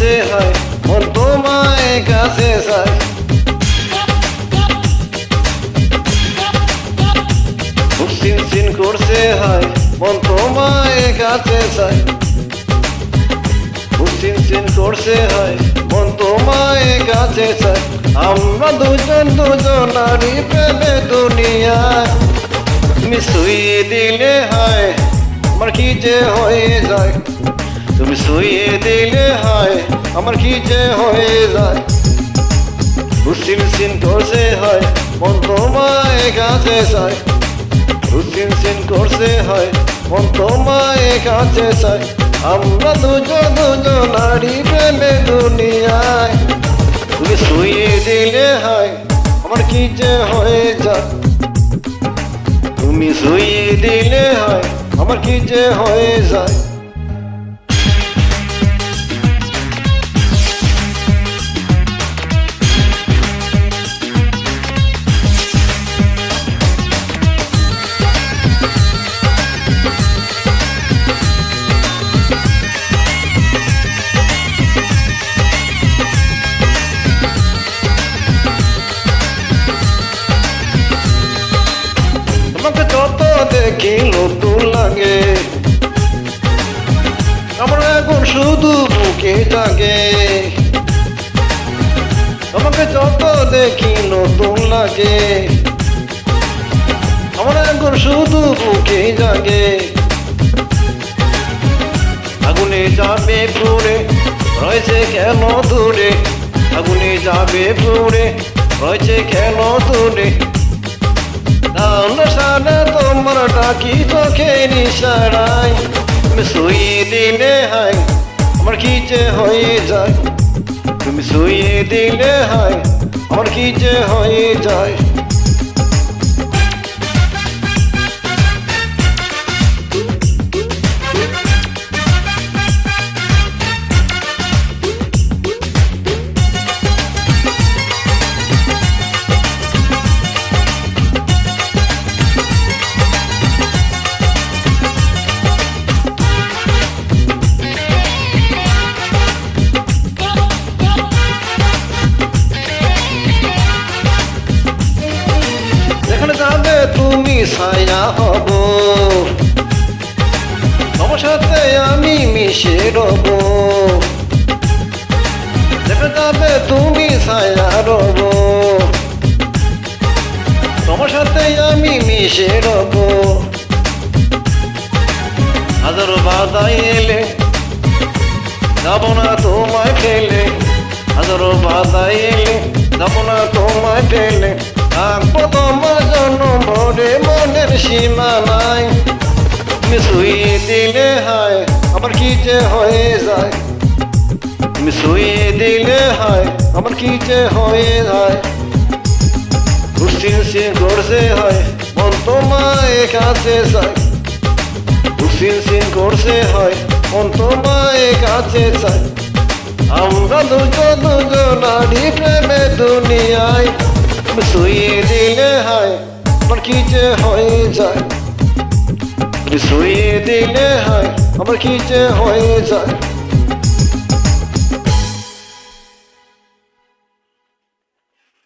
করছে হয় মন তোমায় কাছে চায় সিন সিন করছে হয় মন তোমায় কাছে চায় সিন সিন করছে হয় মন তোমায় কাছে চায় আমরা দুজন দুজনারই প্রেমে দুনিয়ায় তুমি শুয়ে দিলে হয় আমার কি যে হয়ে যায় তুমি শুয়ে দিলে হয় আমার কি যে হয়ে যায় সিন সিন করছে হয় মন তোমায় কাছে চায় সিন সিন করছে হয় মন তোমায় কাছে চায় আমরা দুজন দুজনারই প্রেমে দুনিয়ায় তুমি শুয়ে দিলে হয় আমার কি যে হয়ে যায় তুমি শুয়ে দিলে হয় আমার কি যে হয়ে যায় তোমাকে যত দেখি নতুন লাগে আমার এখন শুধু বুকে জাগে তোমাকে যত দেখি নতুন লাগে আমার এখন শুধু বুকে জাগে আগুনে যাবে পুড়ে রয়েছে কেন দূরে আগুনে যাবে পুড়ে রয়েছে কেন দূরে সারা তোমার ডাকি চোখে নিশারায় তুমি শুয়ে দিলে হয় আমার কি যে হয়ে যায় তুমি শুয়ে দিলে হয় আমার কি যে হয়ে যায় যাবে তুমি ছায়া হব তোমার সাথে আমি মিশে রব যেখানে যাবে তুমি ছায়া রব তোমার সাথে আমি মিশে রব হাজারো বাধা এলে যাব না তোমায় ফেলে হাজারো বাধা এলে যাব না তোমায় ফেলে থাকবো তোমার জন্য ভরে মনের সীমা নাই তুমি শুয়ে দিলে হয় আমার কি যে হয়ে যায় তুমি শুয়ে দিলে হয় আমার কি যে হয়ে যায় সিন সিন করছে হয় মন তোমায় কাছে চায় সিন সিন করছে হয় মন তোমায় কাছে চায় আমরা দুজন দুজনারই প্রেমে দুনিয়ায় শুয়ে দিলে হয় আমার কি যে হয়ে যায় শুয়ে দিলে হয় আমার কি যে হয়ে যায়